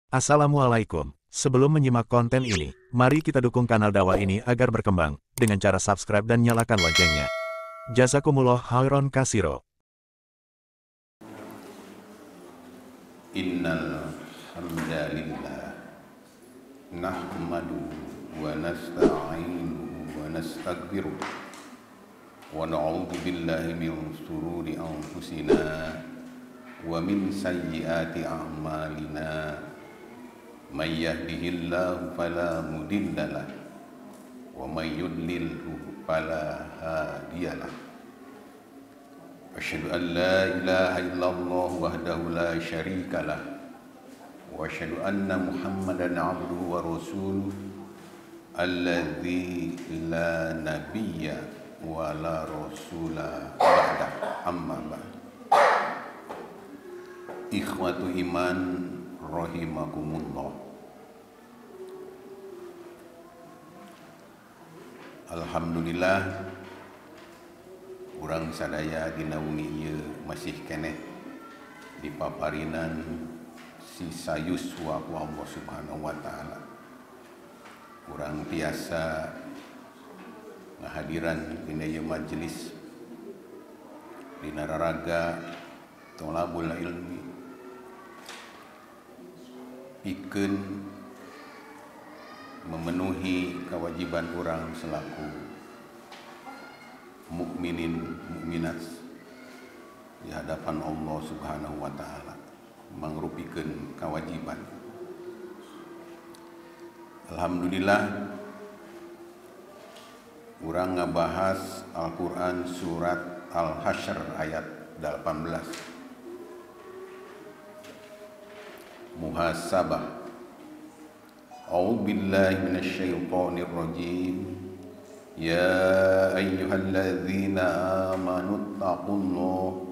Assalamualaikum. Sebelum menyimak konten ini, mari kita dukung kanal dakwah ini agar berkembang dengan cara subscribe dan nyalakan loncengnya. Jazakumullah khairan katsiro. Innal hamdalillah nahmadu wa nasta'inuhu wa nastaghfiruh wa na'udzu billahi min shururi anfusina wa min sayyiati a'malina may yahdihillahu fala mudhillalah wa may yudlilhu fala hadiyalah. Asyhadu an la ilaha illallah wahdahu la syarikalah wa asyhadu anna Muhammadan abduhu wa rasuluh alladzi la nabiyya wa la rasula ba'da, amma ba'd. Ikhwatu iman rahimakumullah. Alhamdulillah urang sadaya dina wengi ieu masih keneh dipaparinan sisa yuswa ku Allah Subhanahu wa taala. Urang tiasa ngahadiran dina ieu majelis dina raraga tholabul ilmi pikeun memenuhi kewajiban urang selaku mukminin mukminat di hadapan Allah Subhanahu wa taala, mangrupikeun kewajiban. Alhamdulillah urang ngabahas Al-Qur'an surat Al-Hasyr ayat 18. Muhasabah. A'udzu billahi minasyaitonir rajim. Ya ayyuhalladzina amanu taqullaha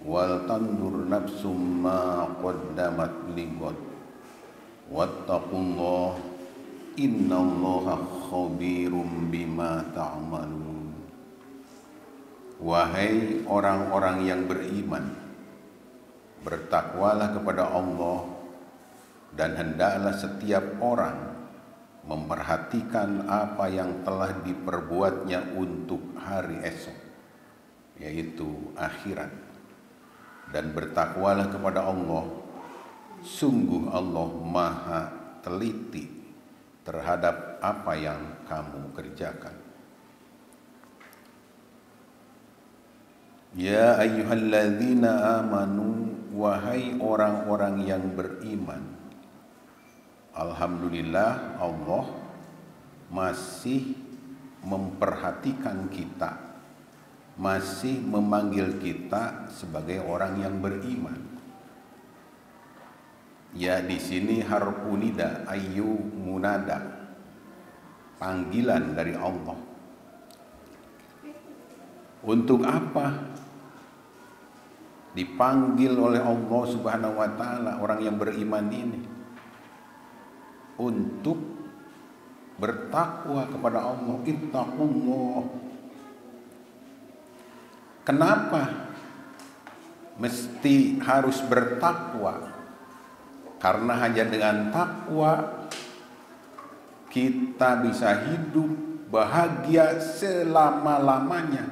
wal tanzur nafsum ma qaddamat lighad wattaqullaha innallaha khabirum bima ta'malun. Wahai orang-orang yang beriman, bertakwalah kepada Allah dan hendaklah setiap orang memperhatikan apa yang telah diperbuatnya untuk hari esok, yaitu akhirat. Dan bertakwalah kepada Allah, sungguh Allah maha teliti terhadap apa yang kamu kerjakan. Ya ayyuhalladzina amanu, wahai orang-orang yang beriman. Alhamdulillah Allah masih memperhatikan kita, masih memanggil kita sebagai orang yang beriman. Ya, di sini harfu nida, ayyu munada, panggilan dari Allah. Untuk apa dipanggil oleh Allah Subhanahu wa taala orang yang beriman ini? Untuk bertakwa kepada Allah. Ittaqullah. Kenapa mesti harus bertakwa? Karena hanya dengan takwa kita bisa hidup bahagia selama-lamanya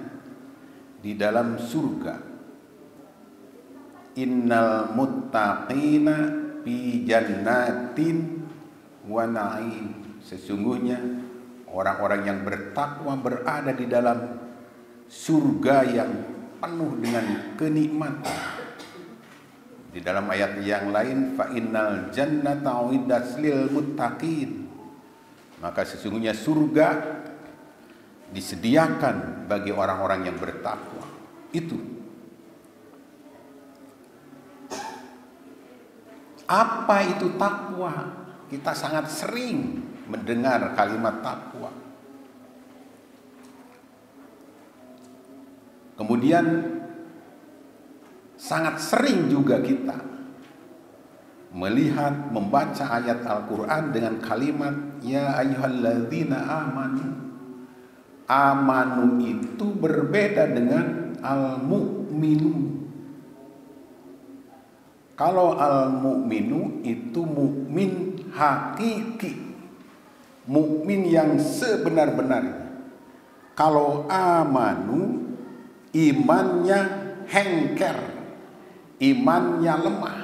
di dalam surga. Innal muttaqina fi jannatin wa na'im. Sesungguhnya orang-orang yang bertakwa berada di dalam surga yang penuh dengan kenikmatan. Di dalam ayat yang lain, fa innal jannata uiddat lil muttaqin. Maka sesungguhnya surga disediakan bagi orang-orang yang bertakwa. Itu. Apa itu takwa? Kita sangat sering mendengar kalimat takwa. Kemudian sangat sering juga kita melihat, membaca ayat Al-Quran dengan kalimat ya ayyuhalladzina amanu. Amanu itu berbeda dengan al-mu'minun. Kalau al-mu'minu itu mukmin hakiki, mukmin yang sebenar-benarnya. Kalau amanu, imannya hengker, imannya lemah.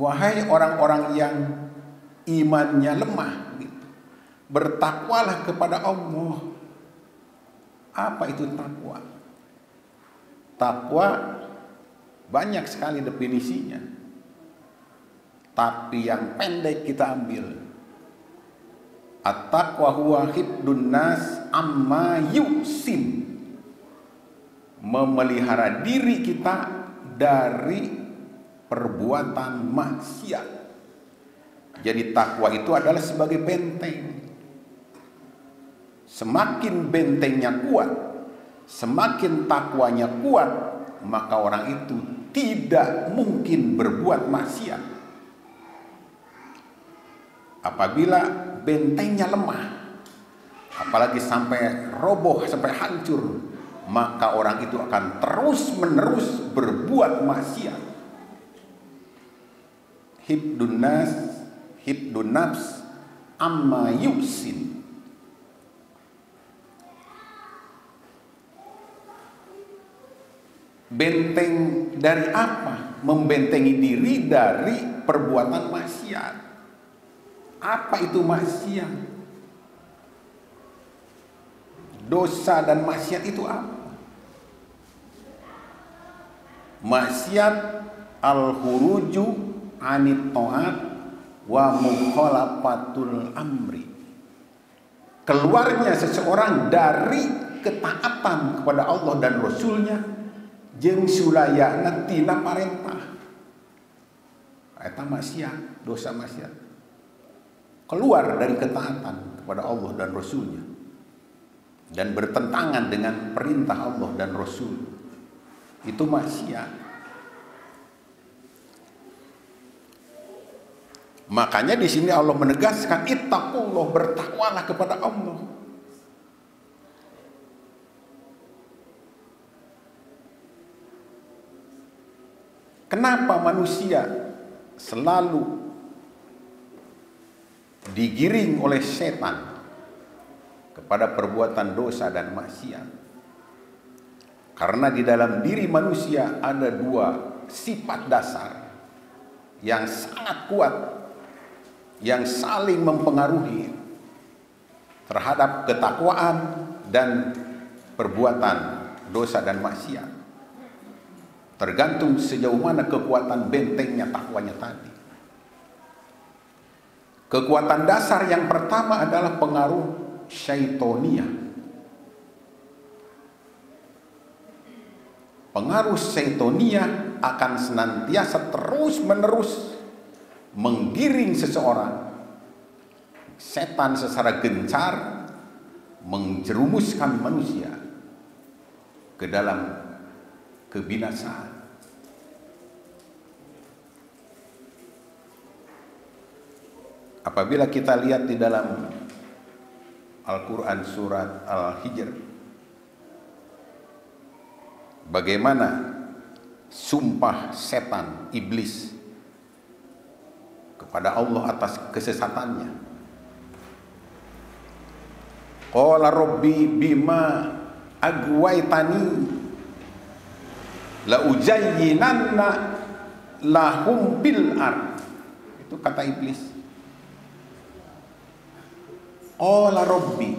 Wahai orang-orang yang imannya lemah, bertakwalah kepada Allah. Apa itu takwa? Takwa banyak sekali definisinya, tapi yang pendek kita ambil. At-taqwa huwa hifdun nas amma yusin, memelihara diri kita dari perbuatan maksiat. Jadi takwa itu adalah sebagai benteng. Semakin bentengnya kuat, semakin takwanya kuat, maka orang itu tidak mungkin berbuat maksiat. Apabila bentengnya lemah, apalagi sampai roboh, sampai hancur, maka orang itu akan terus-menerus berbuat maksiat. Hibdun nafs amma yusin. Benteng dari apa? Membentengi diri dari perbuatan maksiat. Apa itu maksiat? Dosa dan maksiat itu apa? Maksiat al-huruju anit ta'at wa mukhalafatul amri. Keluarnya seseorang dari ketaatan kepada Allah dan Rasulnya, jeung sulayana tina parentah. Eta maksiat, dosa maksiat. Keluar dari ketaatan kepada Allah dan Rasulnya, dan bertentangan dengan perintah Allah dan Rasul, itu maksiat. Makanya di sini Allah menegaskan, ittaqullah, bertakwalah kepada Allah. Kenapa manusia selalu digiring oleh setan kepada perbuatan dosa dan maksiat? Karena di dalam diri manusia ada dua sifat dasar yang sangat kuat, yang saling mempengaruhi terhadap ketakwaan dan perbuatan dosa dan maksiat. Tergantung sejauh mana kekuatan bentengnya takwanya tadi. Kekuatan dasar yang pertama adalah pengaruh syaitonia. Pengaruh syaitonia akan senantiasa terus-menerus menggiring seseorang. Setan secara gencar menjerumuskan manusia ke dalam kebinasaan. Apabila kita lihat di dalam Al-Quran surat Al-Hijr, bagaimana sumpah setan, iblis kepada Allah atas kesesatannya. Qala rabbi bima agwaitani la ujayyinanna lahum bil ard. Itu kata iblis. Qala rabbi,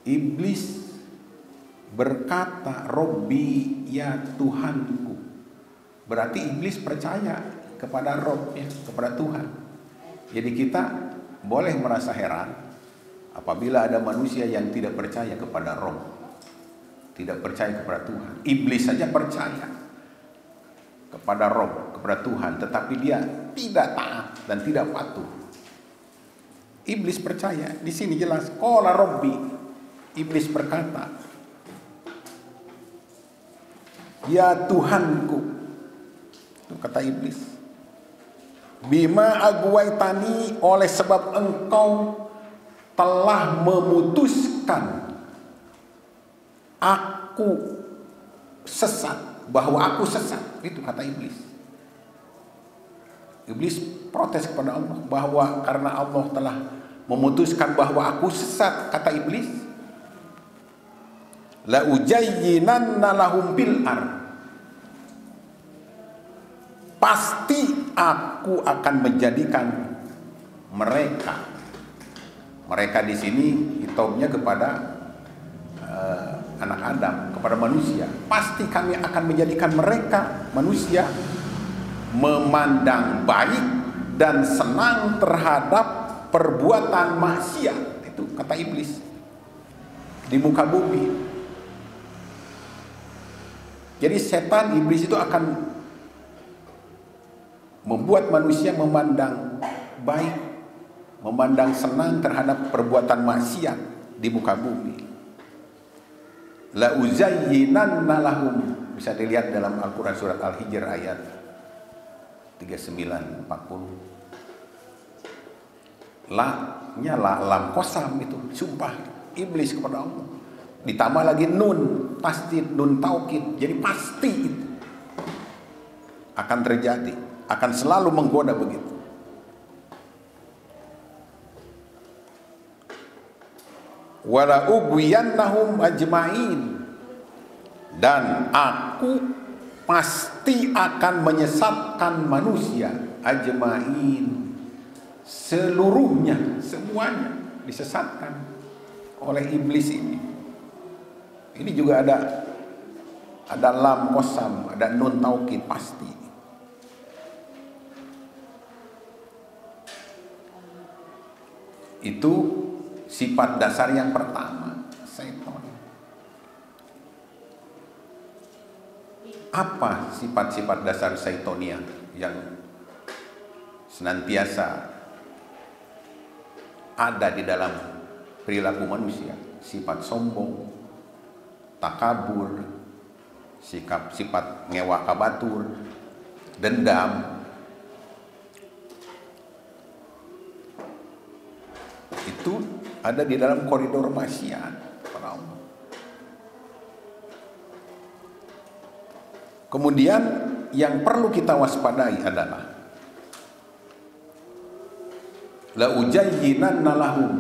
iblis berkata, Rabbi, ya Tuhanku. Berarti iblis percaya kepada Rabb, kepada Tuhan. Jadi kita boleh merasa heran apabila ada manusia yang tidak percaya kepada Rabb, tidak percaya kepada Tuhan. Iblis saja percaya kepada Rabb, kepada Tuhan, tetapi dia tidak taat dan tidak patuh. Iblis percaya. Di sini jelas, qala rabbi, iblis berkata, ya Tuhanku. Itu kata iblis. Bima agwaitani, oleh sebab engkau telah memutuskan aku sesat, bahwa aku sesat. Itu kata iblis. Iblis protes kepada Allah bahwa karena Allah telah memutuskan bahwa aku sesat, kata iblis, la ujayyinanna lahum fil ardh, pasti aku akan menjadikan mereka di sini hitobnya kepada anak Adam, kepada manusia. Pasti kami akan menjadikan mereka manusia memandang baik dan senang terhadap perbuatan maksiat. Itu kata iblis di muka bumi. Jadi setan, iblis itu akan membuat manusia memandang baik, memandang senang terhadap perbuatan maksiat di muka bumi. La uzayyinanna lahum, bisa dilihat dalam Al-Quran surat Al-Hijr ayat 39-40. La-nya lam kosam, itu sumpah iblis kepada Allah. Ditambah lagi nun tasdid, nun taukid, jadi pasti itu akan terjadi, akan selalu menggoda begitu. Wala ugwiyannahum ajmain, dan aku pasti akan menyesatkan manusia ajmain, seluruhnya, semuanya disesatkan oleh iblis ini. Ini juga ada lam kosam, ada nun taukid, pasti. Itu sifat dasar yang pertama, setan. Apa sifat-sifat dasar Syaitonia yang senantiasa ada di dalam perilaku manusia? Sifat sombong, takabur, sifat ngewa kabatur, dendam. Itu ada di dalam koridor maksiat. Kemudian yang perlu kita waspadai adalah la ujayyinanna lahum,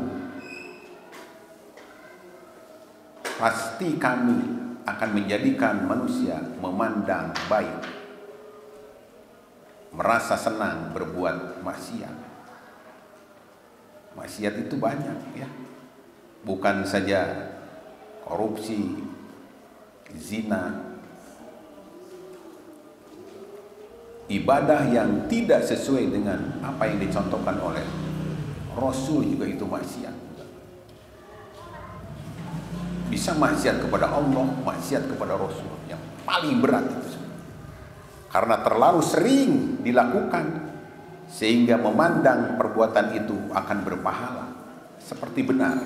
pasti kami akan menjadikan manusia memandang baik, merasa senang berbuat maksiat. Maksiat itu banyak, ya, bukan saja korupsi, zina, ibadah yang tidak sesuai dengan apa yang dicontohkan oleh Rasul juga itu maksiat. Bisa maksiat kepada Allah, maksiat kepada Rasul, yang paling berat itu. Karena terlalu sering dilakukan sehingga memandang perbuatan itu akan berpahala seperti benar.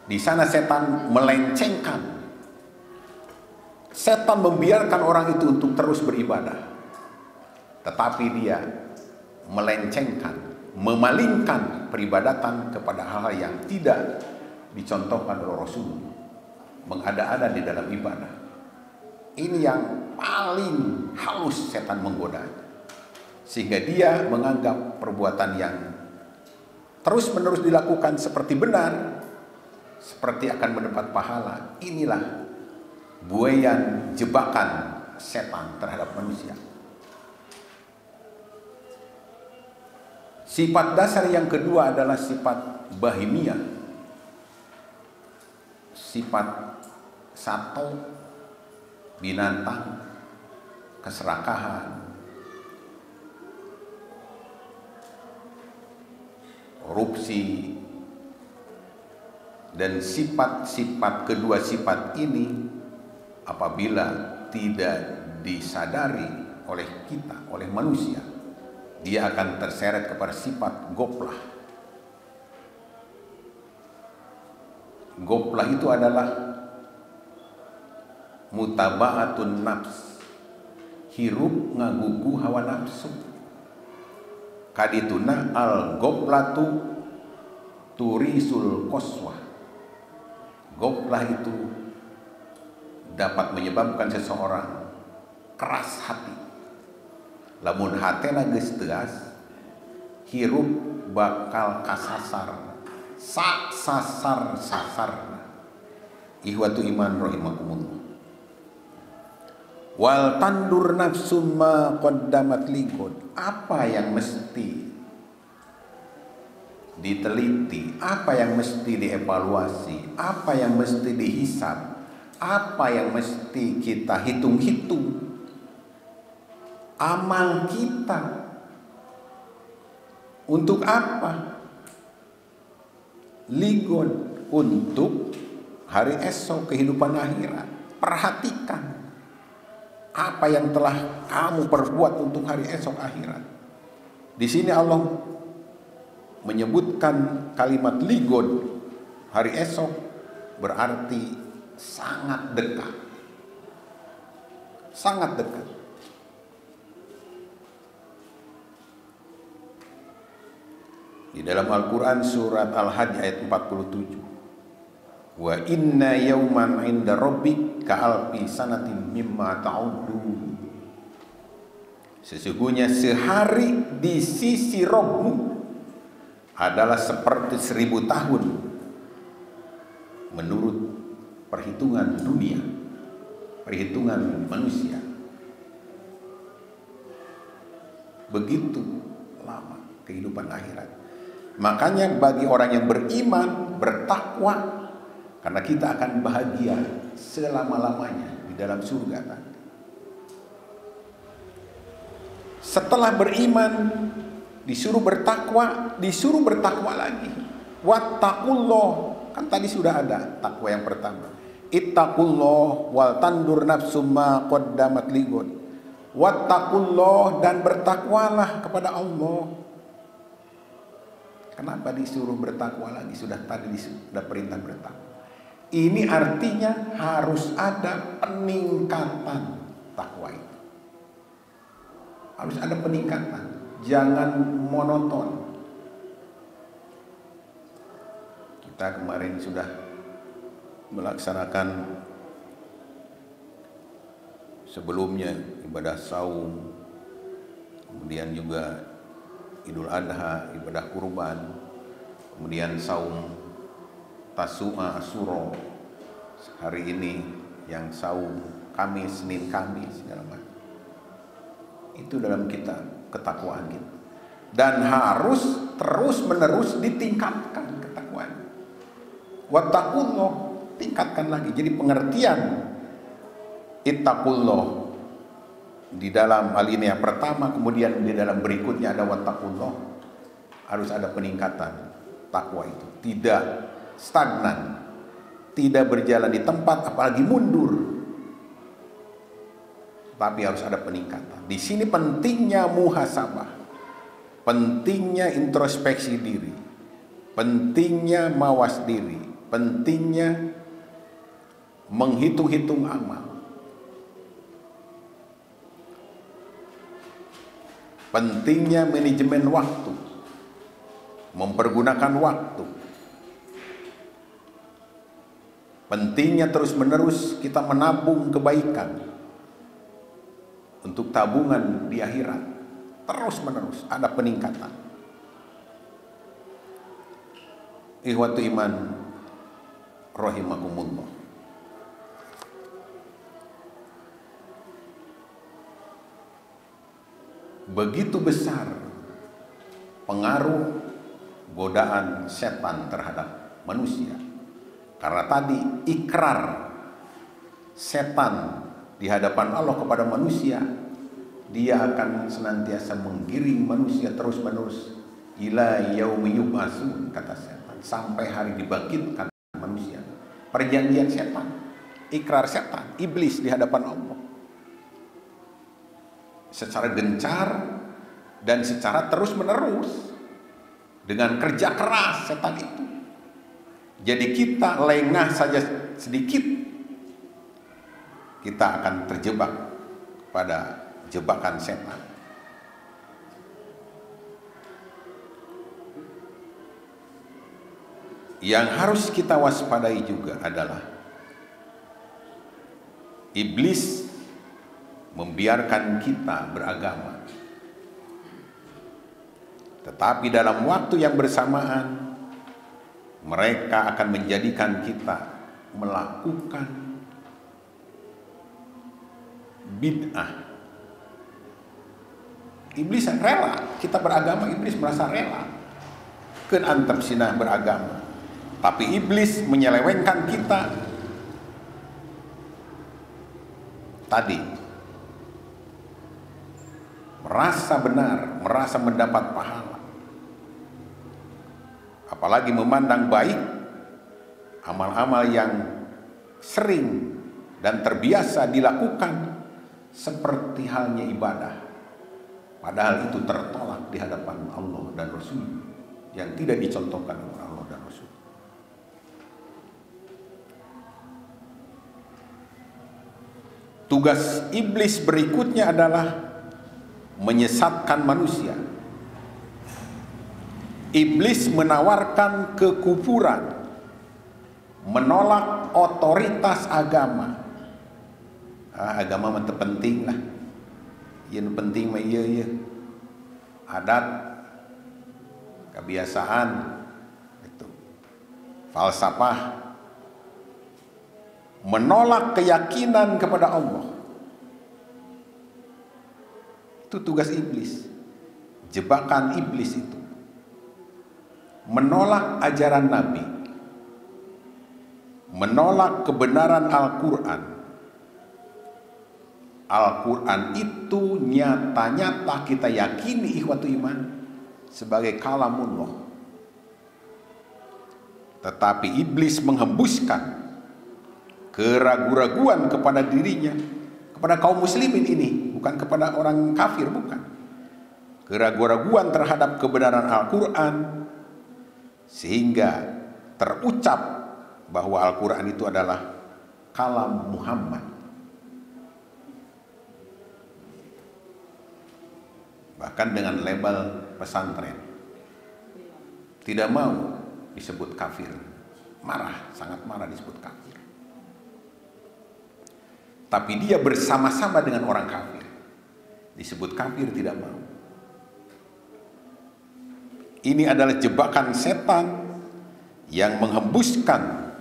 Di sana setan melencengkan. Setan membiarkan orang itu untuk terus beribadah, tetapi dia melencengkan, memalingkan peribadatan kepada hal-hal yang tidak dicontohkan oleh Rasul, mengada-ada di dalam ibadah. Ini yang paling halus setan menggoda, sehingga dia menganggap perbuatan yang terus-menerus dilakukan seperti benar, seperti akan mendapat pahala. Inilah buaian jebakan setan terhadap manusia. Sifat dasar yang kedua adalah sifat bahimiyah, sifat sato, binatang, keserakahan, korupsi, dan sifat-sifat kedua sifat ini apabila tidak disadari oleh kita, oleh manusia, dia akan terseret kepada sifat goplah. Goplah itu adalah mutaba'atun nafs, hirup ngagugu hawa nafsu. Kadituna al goplatu turisul koswah. Goplah itu dapat menyebabkan seseorang keras hati. Lamun hatena geus teas, hirup bakal kasasar, sasar. Ihwatu iman rahimakumullah. Wal tandur nafsum ma qaddamat ligod. Apa yang mesti diteliti, apa yang mesti dievaluasi, apa yang mesti dihisab, apa yang mesti kita hitung-hitung. Amal kita untuk apa? Ligon, untuk hari esok, kehidupan akhirat. Perhatikan apa yang telah kamu perbuat untuk hari esok akhirat. Di sini Allah menyebutkan kalimat ligon, hari esok, berarti sangat dekat. Sangat dekat. Di dalam Al-Quran surat Al-Hajj ayat 47. Wa inna yawman inda rabbik ka'alfi sanatin mimma ta'udun. Sesungguhnya sehari di sisi Rabbmu adalah seperti 1000 tahun menurut perhitungan dunia, perhitungan manusia. Begitu lama kehidupan akhirat. Makanya bagi orang yang beriman, bertakwa, karena kita akan bahagia selama-lamanya di dalam surga nanti. Setelah beriman, disuruh bertakwa lagi. Wattaqullah, kan tadi sudah ada takwa yang pertama. Ittaqullah wal tandur nafsum ma qaddamat ligon. Wattaqullah, dan bertakwalah kepada Allah. Kenapa disuruh bertakwa lagi? Sudah perintah bertakwa. Ini artinya harus ada peningkatan takwa itu. Harus ada peningkatan. Jangan monoton. Kita kemarin sudah melaksanakan sebelumnya ibadah saum, kemudian juga Idul Adha, ibadah kurban, kemudian saum Tasu'a Asyura, hari ini yang saum Kamis, Senin Kamis, segala macam. Itu dalam kitab ketakwaan kita. Dan harus terus menerus ditingkatkan ketakwaan. Wattaqullah, tingkatkan lagi. Jadi pengertian ittaqullah di dalam alinea pertama, kemudian di dalam berikutnya ada wattaqullah, harus ada peningkatan takwa itu. Tidak stagnan, tidak berjalan di tempat, apalagi mundur. Tapi harus ada peningkatan. Di sini pentingnya muhasabah, pentingnya introspeksi diri, pentingnya mawas diri, pentingnya menghitung-hitung amal. Pentingnya manajemen waktu, mempergunakan waktu. Pentingnya terus-menerus kita menabung kebaikan untuk tabungan di akhirat. Terus-menerus ada peningkatan. Ikhwatu iman rahimakumullah. Begitu besar pengaruh godaan setan terhadap manusia. Karena tadi ikrar setan di hadapan Allah kepada manusia, dia akan senantiasa menggiring manusia terus-menerus ila yaumi yub'atsun, kata setan, sampai hari dibangkitkan manusia. Perjanjian setan, ikrar setan, iblis di hadapan Allah. Secara gencar dan secara terus-menerus dengan kerja keras setan itu. Jadi kita lengah saja sedikit, kita akan terjebak pada jebakan setan. Yang harus kita waspadai juga adalah Iblis membiarkan kita beragama. Tetapi dalam waktu yang bersamaan, mereka akan menjadikan kita melakukan bid'ah. Iblis rela kita beragama, iblis merasa rela kan antar sinah beragama. Tapi iblis menyelewengkan kita tadi, merasa benar, merasa mendapat pahala, apalagi memandang baik amal-amal yang sering dan terbiasa dilakukan seperti halnya ibadah, padahal itu tertolak di hadapan Allah dan Rasul yang tidak dicontohkan oleh Allah dan Rasul. Tugas iblis berikutnya adalah menyesatkan manusia. Iblis menawarkan kekufuran, menolak otoritas agama. Agama mah penting lah, yang penting mah iya adat, kebiasaan, itu falsafah. Menolak keyakinan kepada Allah, itu tugas iblis, jebakan iblis itu. Menolak ajaran Nabi, menolak kebenaran Al-Quran. Al-Quran itu nyata-nyata kita yakini ikhwatu iman sebagai kalamullah. Tetapi iblis menghembuskan keraguan-raguan kepada dirinya, kepada kaum muslimin ini, bukan kepada orang kafir, bukan. Keraguan-raguan terhadap kebenaran Al-Quran, sehingga terucap bahwa Al-Quran itu adalah kalam Muhammad. Bahkan dengan label pesantren, tidak mau disebut kafir, marah, sangat marah disebut kafir. Tapi dia bersama-sama dengan orang kafir, disebut kafir, tidak mau. Ini adalah jebakan setan yang menghembuskan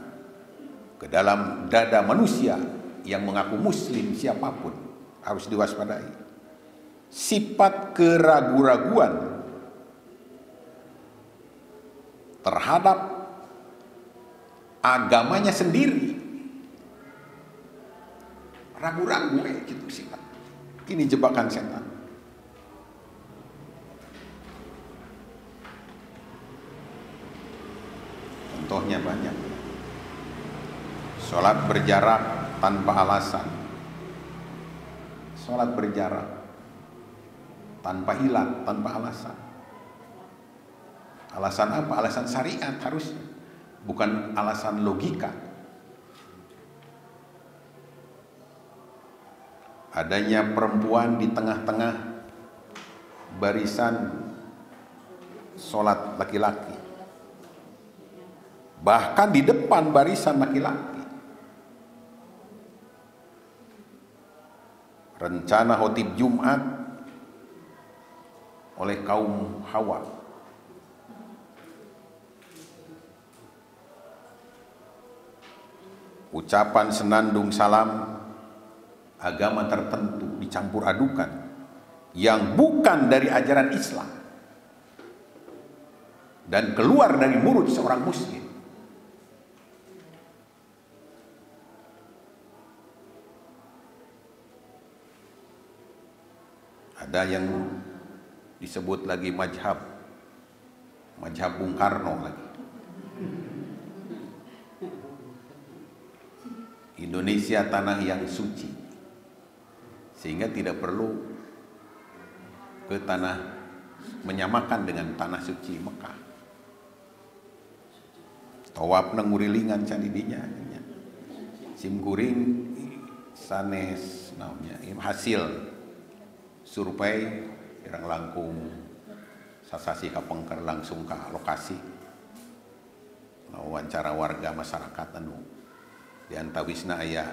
ke dalam dada manusia yang mengaku muslim, siapapun harus diwaspadai. Sifat keraguan-raguan terhadap agamanya sendiri. Ragu-ragu gitu sifat. Ini jebakan setan. Contohnya banyak. Sholat berjarak tanpa alasan. Sholat berjarak tanpa ilat, tanpa alasan. Alasan apa? Alasan syariat harusnya, bukan alasan logika. Adanya perempuan di tengah-tengah barisan sholat laki-laki, bahkan di depan barisan laki-laki. Rencana khotib Jumat oleh kaum Hawa. Ucapan senandung salam agama tertentu dicampur adukan yang bukan dari ajaran Islam dan keluar dari mulut seorang muslim. Ada yang disebut lagi mazhab Bung Karno lagi. Indonesia tanah yang suci, sehingga tidak perlu ke tanah, menyamakan dengan tanah suci Mekah. Tawaf nangurilingan canidinya, simkuring sanes namanya hasil survei yang langkung sasasi kapengker langsung ke lokasi wawancara warga masyarakat anu di antawisna aya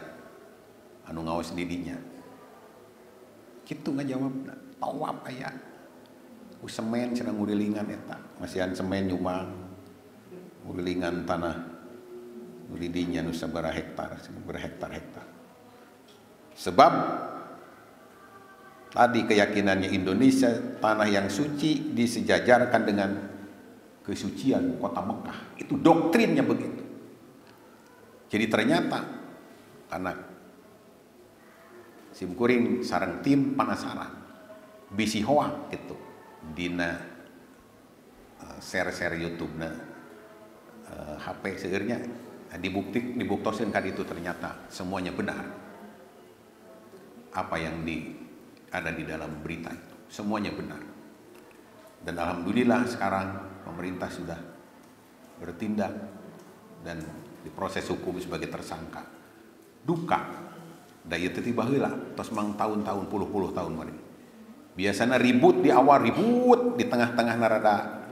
anu ngaos didinya. Kitu ngajawabna, tawab aya. Semen cenah ngurilingan eta, masihan semen nyumbang. Ngurilingan tanah didinya nu sabaraha hektar, berhektar-hektar. Sebab tadi keyakinannya Indonesia tanah yang suci disejajarkan dengan kesucian kota Mekah. Itu doktrinnya begitu. Jadi ternyata karena simkuring sareng tim penasaran bisi hoak gitu dina share YouTube na HP segernya dibuktosin kan itu ternyata semuanya benar apa yang ada di dalam berita itu semuanya benar. Dan alhamdulillah sekarang pemerintah sudah bertindak dan diproses hukum sebagai tersangka. Duka daya tiba heula tos mang tahun-tahun puluh-puluh tahun mari. Biasanya ribut di awal, ribut di tengah-tengah narada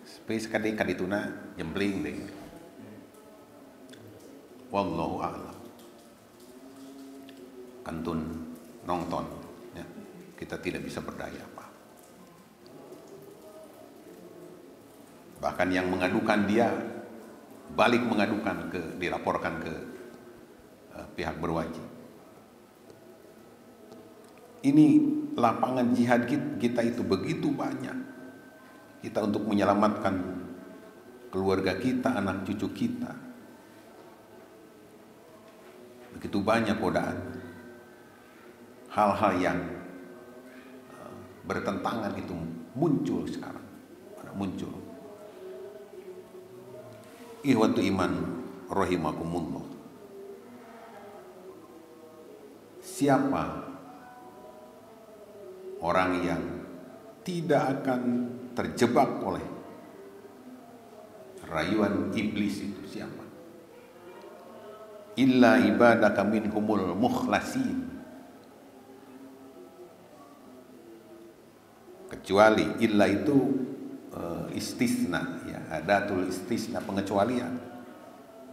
space kadituna jembling deh. Wallahu a'lam. Kantun nonton ya. Kita tidak bisa berdaya apa. Bahkan yang mengadukan dia balik mengadukan dilaporkan ke pihak berwajib. Ini lapangan jihad kita itu begitu banyak. Kita untuk menyelamatkan keluarga kita, anak cucu kita. Begitu banyak godaan. Hal-hal yang bertentangan itu muncul sekarang. Muncul. Ikhwatu iman rahimakumullah. Siapa orang yang tidak akan terjebak oleh rayuan iblis itu siapa? Illa ibadaka minhumul mukhlasin. Kecuali illa itu istisna ya, adatul istisna pengecualian.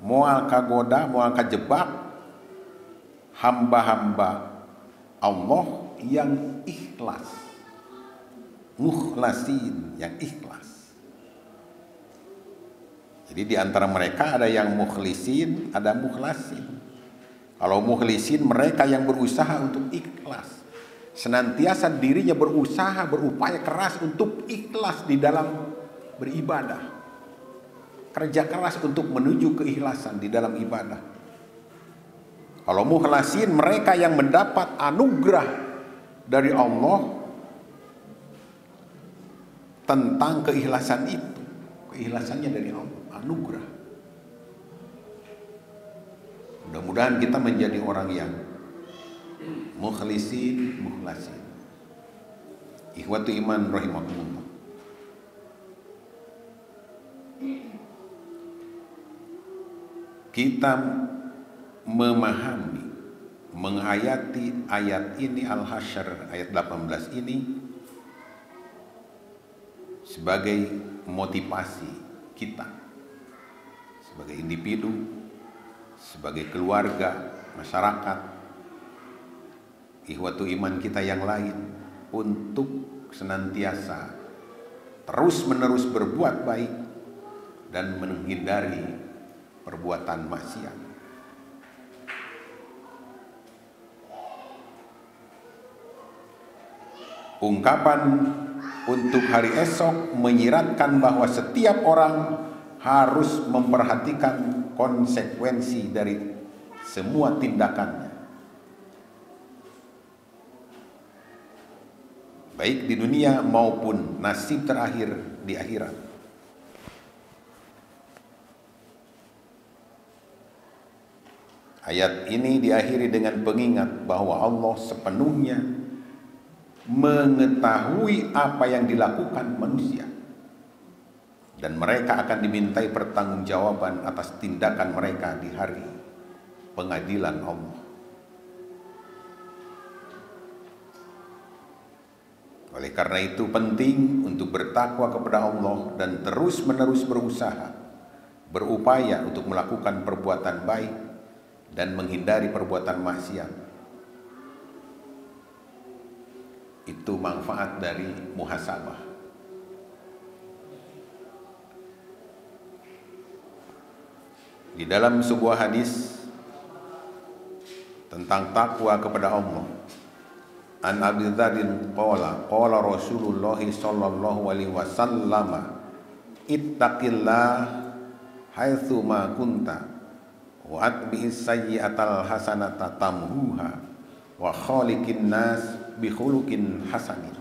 Moal kagoda, moal kajebak hamba-hamba Allah yang ikhlas, mukhlasin yang ikhlas. Jadi di antara mereka ada yang mukhlisin, ada mukhlasin. Kalau mukhlisin mereka yang berusaha untuk ikhlas, senantiasa dirinya berusaha, berupaya keras untuk ikhlas di dalam beribadah, kerja keras untuk menuju keikhlasan di dalam ibadah. Kalau mukhlasin mereka yang mendapat anugerah dari Allah tentang keikhlasan itu, keikhlasannya dari Allah, anugerah. Mudah-mudahan kita menjadi orang yang mukhlisin, mukhlasin. Ikhwatu iman rahimakumullah. Kita memahami, menghayati ayat ini Al-Hasyr ayat 18 ini sebagai motivasi kita sebagai individu, sebagai keluarga, masyarakat, ikhwatu iman kita yang lain untuk senantiasa terus-menerus berbuat baik dan menghindari perbuatan maksiat. Ungkapan untuk hari esok menyiratkan bahwa setiap orang harus memperhatikan konsekuensi dari semua tindakannya, baik di dunia maupun nasib terakhir di akhirat. Ayat ini diakhiri dengan pengingat bahwa Allah sepenuhnya mengetahui apa yang dilakukan manusia dan mereka akan dimintai pertanggungjawaban atas tindakan mereka di hari pengadilan Allah. Oleh karena itu penting untuk bertakwa kepada Allah dan terus-menerus berusaha, berupaya untuk melakukan perbuatan baik dan menghindari perbuatan maksiat Itu manfaat dari muhasabah. Di dalam sebuah hadis tentang takwa kepada Allah, an Abi Dzar qala Rasulullah sallallahu alaihi wasallam, ittaqillah haitsu ma kunta wa atbi'is sayyi'atal hasanata tamhuha wa khaliqin nas bi khuluqin hasanin.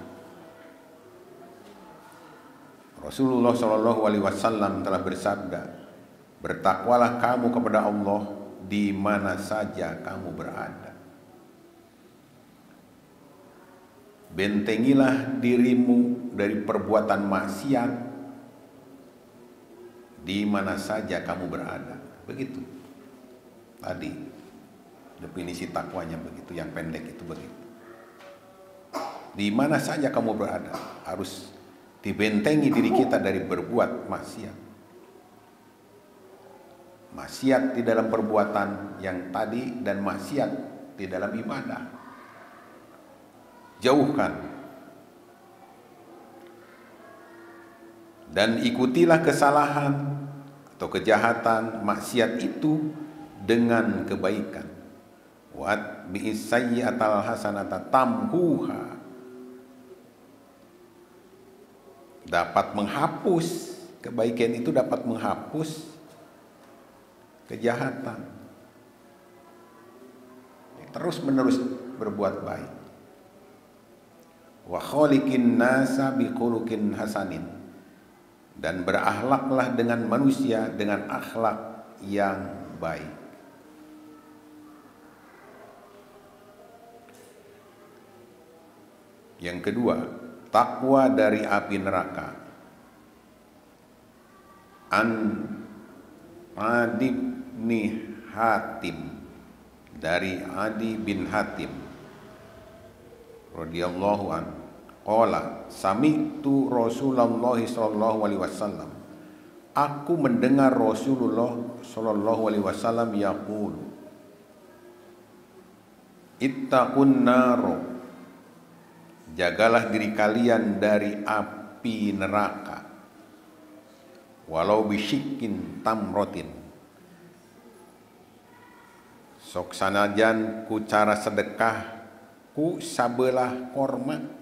Rasulullah sallallahu alaihi wasallam telah bersabda, bertakwalah kamu kepada Allah di mana saja kamu berada. Bentengilah dirimu dari perbuatan maksiat di mana saja kamu berada. Begitu. Tadi definisi takwanya begitu, yang pendek itu begitu. Di mana saja kamu berada, harus dibentengi diri kita dari berbuat maksiat. Maksiat di dalam perbuatan yang tadi dan maksiat di dalam ibadah. Jauhkan. Dan ikutilah kesalahan atau kejahatan maksiat itu dengan kebaikan. Wa bi'is sayyi'atal hasanata tamhuha. Dapat menghapus, kebaikan itu dapat menghapus kejahatan. Terus menerus berbuat baik. Wa khaliqin nasa bi khuluqin hasanin. Dan berakhlaklah dengan manusia dengan akhlak yang baik. Yang kedua, takwa dari api neraka. An Adi bin Hatim, dari Adi bin Hatim radhiyallahu anhu, qala sami'tu Rasulullah sallallahu alaihi wasallam, aku mendengar Rasulullah sallallahu alaihi wasallam yaqul, ittaqun naro, jagalah diri kalian dari api neraka, walau bisyikkin tamrotin, sok sanajan ku cara sedekah ku sabelah korma.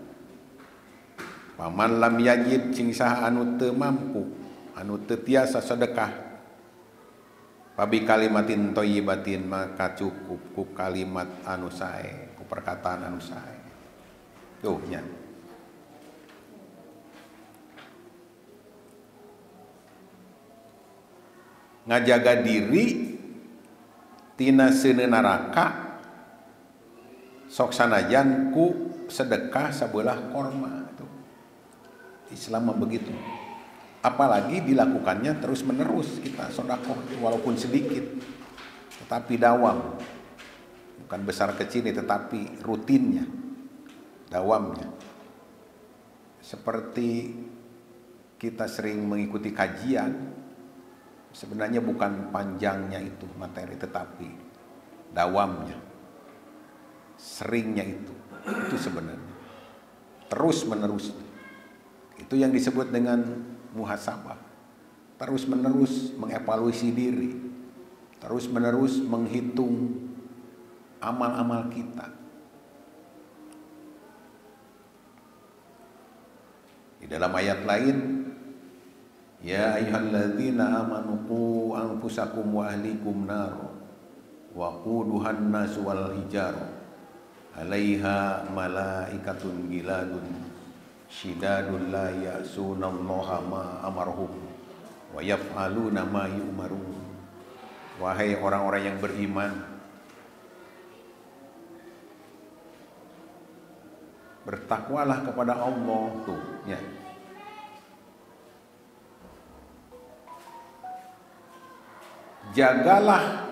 Paman lam yajid sing saha anu teu mampu, anu teu tiasa sedekah, pabi kalimatin thayyibatin, maka cukup ku kalimat anu sae, ku perkataan anu sae. Tuh nya. Ngajaga diri tina seuneu neraka sok sanajan ku sedekah sabelah korma. Islam begitu. Apalagi dilakukannya terus menerus, kita sedekah walaupun sedikit, tetapi dawam. Bukan besar kecil, tetapi rutinnya, dawamnya. Seperti kita sering mengikuti kajian, sebenarnya bukan panjangnya itu materi, tetapi dawamnya, seringnya itu sebenarnya terus menerus. Itu yang disebut dengan muhasabah. Terus menerus mengevaluasi diri, terus menerus menghitung amal-amal kita. Di dalam ayat lain, ya ayyuhalladzina amanu qu anfusakum wa ahlikum nar wa quduhan nas wal hijar 'alaiha malaikatun giladun syidadun la ya'sunallaha ma amarhum wa yaf'aluna ma yu'marun. Wahai orang-orang yang beriman, bertakwalah kepada Allah. Tuh ya. Jagalah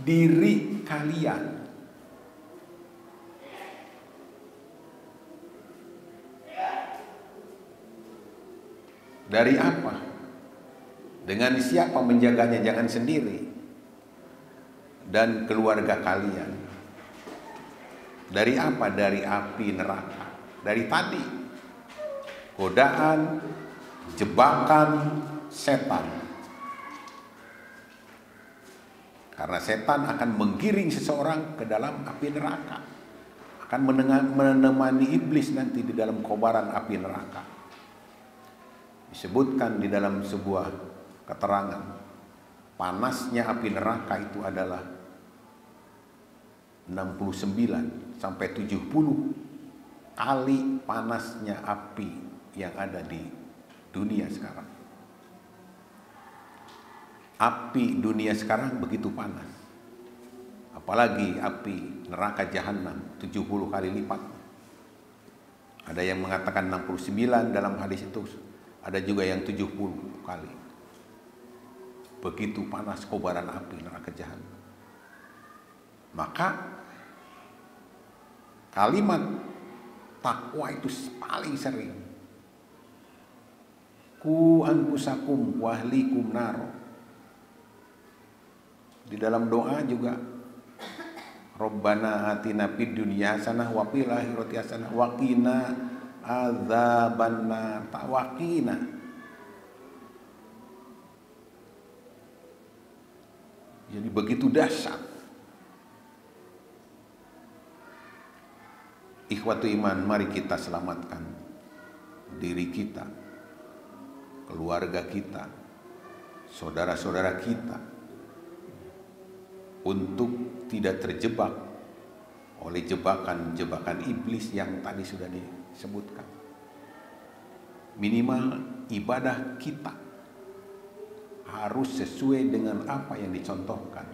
diri kalian dari apa? Dengan siapa menjaganya? Jangan sendiri. Dan keluarga kalian. Dari apa? Dari api neraka. dari tadi. Godaan, jebakan setan. Karena setan akan menggiring seseorang ke dalam api neraka. Akan menemani iblis nanti di dalam kobaran api neraka. Disebutkan di dalam sebuah keterangan, panasnya api neraka itu adalah 69 sampai 70 kali panasnya api yang ada di dunia sekarang. Api dunia sekarang begitu panas. Apalagi api neraka jahanam 70 kali lipat. Ada yang mengatakan 69 dalam hadis itu. Ada juga yang 70 kali. Begitu panas kobaran api neraka jahanam. Maka kalimat takwa itu paling sering. Ku anfusakum wa ahlikum naro. Di dalam doa juga Rabbana atina fid dunya hasanah wa fil akhirati hasanah wa qina adzabannar. Tawakina. Jadi begitu dahsyat. Ikhwatu iman, mari kita selamatkan diri kita, keluarga kita, saudara-saudara kita, untuk tidak terjebak oleh jebakan-jebakan iblis yang tadi sudah disebutkan. Minimal ibadah kita harus sesuai dengan apa yang dicontohkan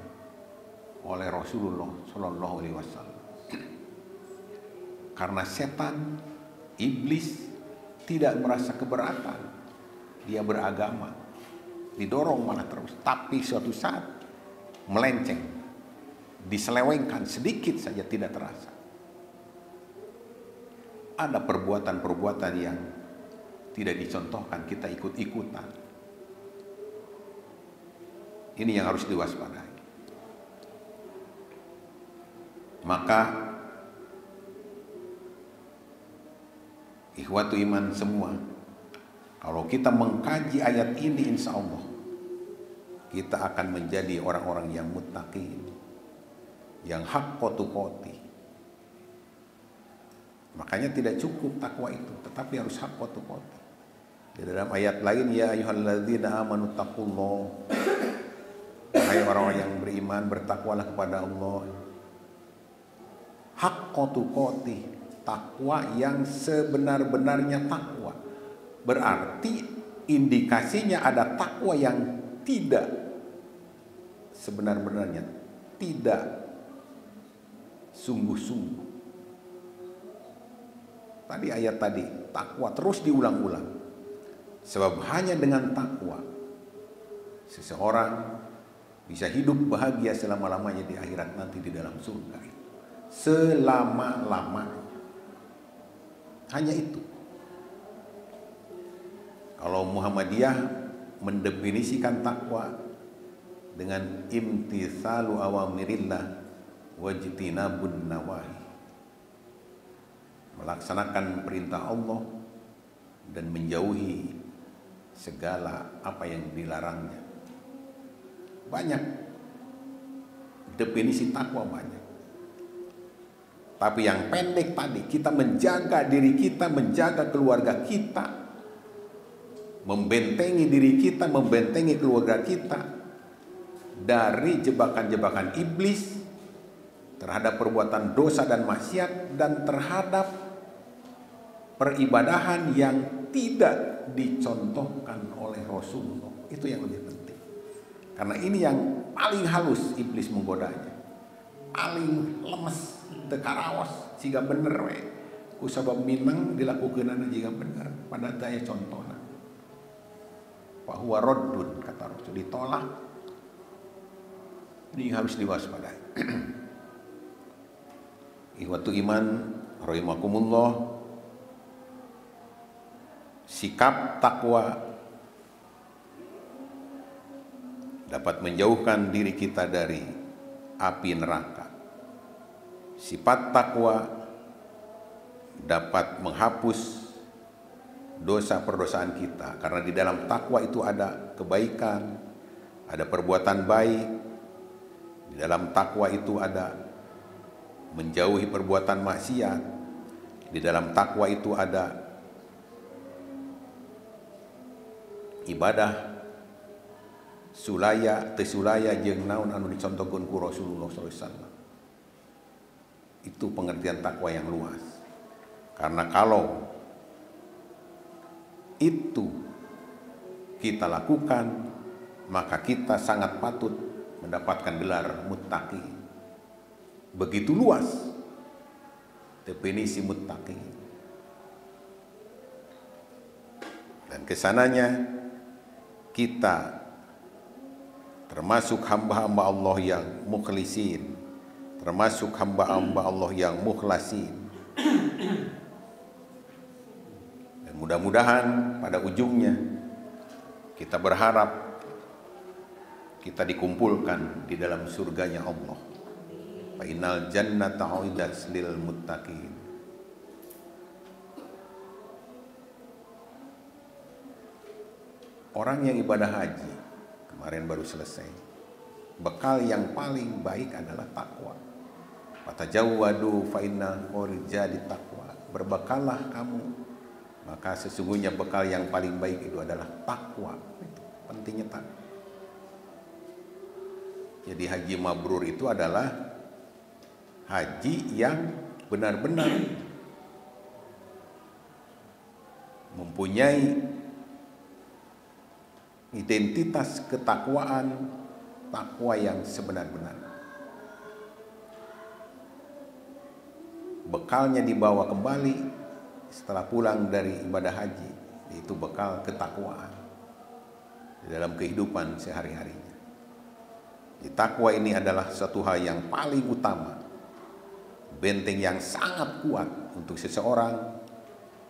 oleh Rasulullah Shallallahu Alaihi Wasallam. Karena setan, iblis tidak merasa keberatan, dia beragama, didorong malah terus, tapi suatu saat melenceng, diselewengkan sedikit saja tidak terasa. Ada perbuatan-perbuatan yang tidak dicontohkan, kita ikut-ikutan. Ini yang harus diwaspadai. Maka ikhwatu iman semua, kalau kita mengkaji ayat ini, insya Allah kita akan menjadi orang-orang yang muttaqin, yang haqqa tuqati. Makanya tidak cukup takwa itu, tetapi harus haqqa tuqati. Di dalam ayat lain, ya ayyuhalladzina amanu taqullah, hai orang-orang yang beriman, bertakwalah kepada Allah. Haqqa tuqati, takwa yang sebenar-benarnya takwa. Berarti indikasinya ada takwa yang tidak sebenar-benarnya, tidak sungguh-sungguh. Tadi ayat tadi, takwa terus diulang-ulang. Sebab hanya dengan takwa seseorang bisa hidup bahagia selama-lamanya di akhirat nanti di dalam surga itu. Selama-lamanya. Hanya itu. Kalau Muhammadiyah mendefinisikan takwa dengan imtitsalu awamirillah wajtinabun nawahi, melaksanakan perintah Allah dan menjauhi segala apa yang dilarangnya. Banyak definisi takwa, banyak. Tapi yang pendek tadi, kita menjaga diri kita, menjaga keluarga kita, membentengi diri kita, membentengi keluarga kita dari jebakan-jebakan iblis, terhadap perbuatan dosa dan maksiat, dan terhadap peribadahan yang tidak dicontohkan oleh Rasulullah. Itu yang lebih penting. Karena ini yang paling halus iblis menggodanya, paling lemes, tekarawas jika bener we kusabab minang dilakukan jika bener pada daya contohnya. Bahwa raddun, kata Rasul, ditolak. Ini harus diwaspadai. Ikhwatu iman rahimakumullah, sikap takwa dapat menjauhkan diri kita dari api neraka. Sifat takwa dapat menghapus dosa perdosaan kita, karena di dalam takwa itu ada kebaikan, ada perbuatan baik. Di dalam takwa itu ada menjauhi perbuatan maksiat. Di dalam takwa itu ada ibadah sulaya tesulaya jeung naon anu dicontohkeun ku Rasulullah SAW. Itu pengertian takwa yang luas. Karena kalau itu kita lakukan, maka kita sangat patut mendapatkan gelar muttaqi. Begitu luas definisi muttaqi. Dan kesananya kita termasuk hamba-hamba Allah yang mukhlisin, termasuk hamba-hamba Allah yang mukhlasin. Dan mudah-mudahan pada ujungnya kita berharap kita dikumpulkan di dalam surganya Allah. Fa innal jannata uiddat lil muttaqin. Orang yang ibadah haji kemarin baru selesai, bekal yang paling baik adalah takwa. Fatajawwadu fa inna khairul zadi taqwa. Berbekallah kamu, maka sesungguhnya bekal yang paling baik itu adalah takwa. Itu pentingnya takwa. Jadi haji mabrur itu adalah haji yang benar-benar mempunyai identitas ketakwaan, takwa yang sebenar-benar. Bekalnya dibawa kembali setelah pulang dari ibadah haji, yaitu bekal ketakwaan di dalam kehidupan sehari-harinya. Di takwa ini adalah suatu hal yang paling utama, benteng yang sangat kuat untuk seseorang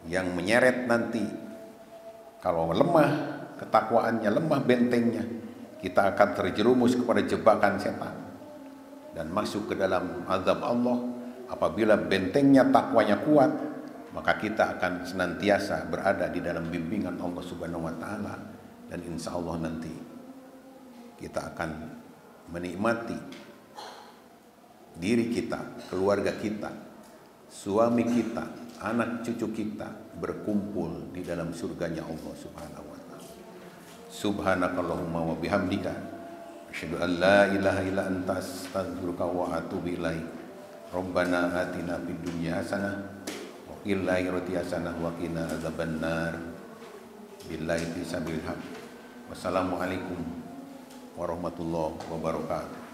yang menyeret nanti. Kalau lemah ketakwaannya, lemah bentengnya, kita akan terjerumus kepada jebakan setan dan masuk ke dalam azab Allah. Apabila bentengnya takwanya kuat, maka kita akan senantiasa berada di dalam bimbingan Allah Subhanahu wa taala, dan insya Allah nanti kita akan menikmati diri kita, keluarga kita, suami kita, anak cucu kita berkumpul di dalam surganya Allah Subhanahu wa taala. Subhanakallahumma wa bihamdika asyhadu an la ilaha illa anta astaghfiruka wa atubu ilaik. Rabbana atina fid dunya hasanah wa qil akhirati hasanah wa qina adzabannar. Billahi fi sabilillah. Wassalamualaikum warahmatullahi wabarakatuh.